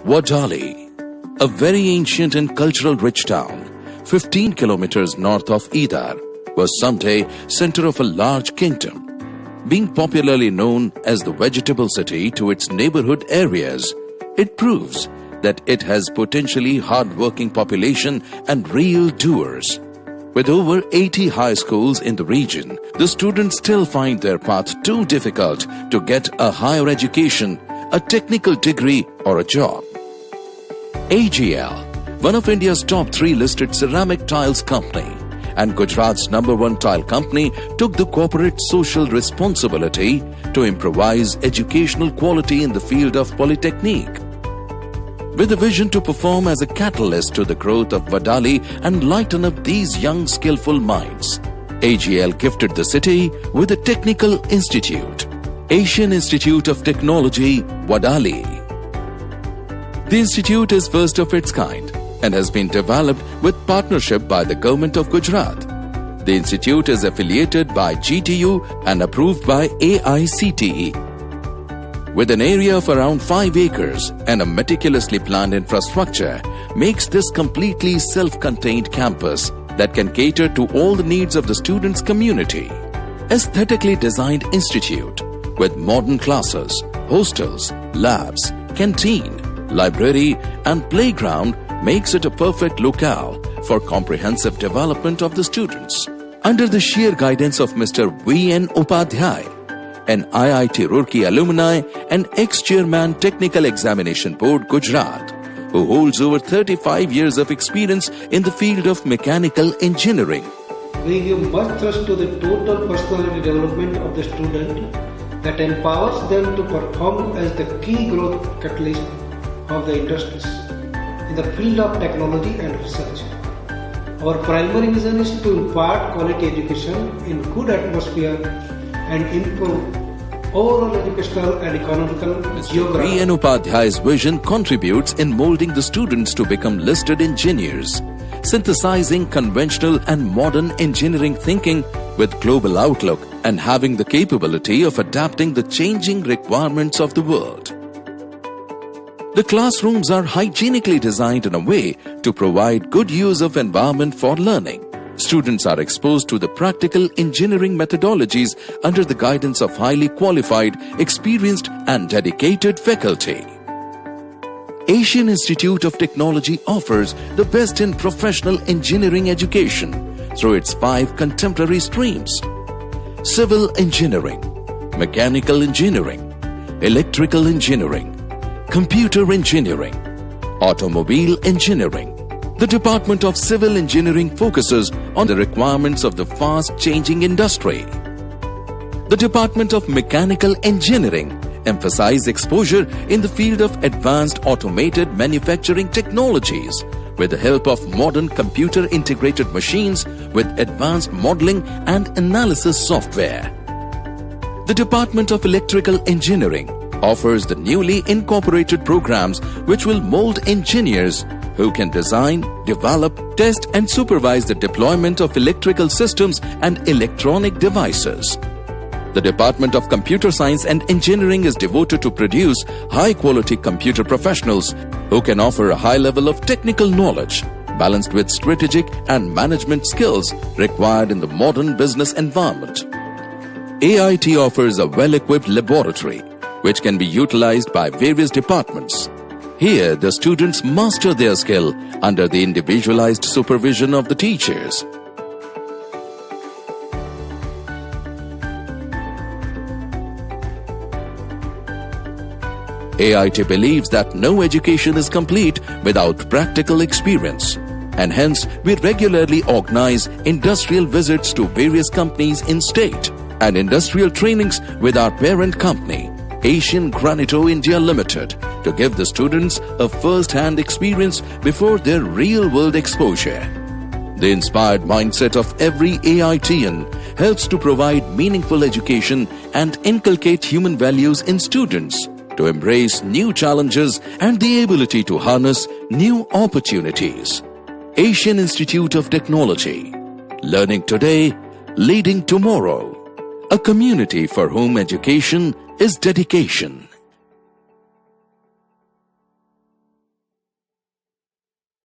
Wadali, a very ancient and cultural rich town, 15 kilometers north of Idar, was someday center of a large kingdom. Being popularly known as the vegetable city to its neighborhood areas, it proves that it has potentially hard-working population and real doers. With over 80 high schools in the region, the students still find their path too difficult to get a higher education, a technical degree or a job. AGL, one of India's top 3 listed ceramic tiles company and Gujarat's #1 tile company, took the corporate social responsibility to improvise educational quality in the field of Polytechnique. With a vision to perform as a catalyst to the growth of Wadali and lighten up these young skillful minds, AGL gifted the city with a technical institute, Asian Institute of Technology, Wadali. The institute is first of its kind and has been developed with partnership by the government of Gujarat. The institute is affiliated by GTU and approved by AICTE. With an area of around 5 acres and a meticulously planned infrastructure, makes this completely self-contained campus that can cater to all the needs of the students' community. Aesthetically designed institute with modern classes, hostels, labs, canteen, library and playground makes it a perfect locale for comprehensive development of the students. Under the sheer guidance of Mr. V.N. Upadhyay, an IIT Roorkee alumni and ex-chairman Technical Examination Board, Gujarat, who holds over 35 years of experience in the field of mechanical engineering. We give much thrust to the total personality development of the student that empowers them to perform as the key growth catalyst of the industries in the field of technology and research. Our primary vision is to impart quality education in good atmosphere and improve overall educational and economical geography. V.N. Upadhyay's vision contributes in molding the students to become listed engineers, synthesizing conventional and modern engineering thinking with global outlook and having the capability of adapting the changing requirements of the world. The classrooms are hygienically designed in a way to provide good use of environment for learning. Students are exposed to the practical engineering methodologies under the guidance of highly qualified, experienced and dedicated faculty. Asian Institute of Technology offers the best in professional engineering education through its 5 contemporary streams: civil engineering, mechanical engineering, electrical engineering, computer engineering, automobile engineering. The Department of Civil Engineering focuses on the requirements of the fast-changing industry. The Department of Mechanical Engineering emphasizes exposure in the field of advanced automated manufacturing technologies with the help of modern computer-integrated machines with advanced modeling and analysis software. The Department of Electrical Engineering offers the newly incorporated programs which will mold engineers who can design, develop, test and supervise the deployment of electrical systems and electronic devices. The Department of Computer Science and Engineering is devoted to produce high-quality computer professionals who can offer a high level of technical knowledge balanced with strategic and management skills required in the modern business environment. AIT offers a well-equipped laboratory which can be utilized by various departments. Here, the students master their skill under the individualized supervision of the teachers. AIT believes that no education is complete without practical experience, and hence we regularly organize industrial visits to various companies in state and industrial trainings with our parent company, Asian Granito India Limited, to give the students a first-hand experience before their real-world exposure. The inspired mindset of every AITian helps to provide meaningful education and inculcate human values in students to embrace new challenges and the ability to harness new opportunities. Asian Institute of Technology. Learning today, leading tomorrow. A community for whom education is dedication.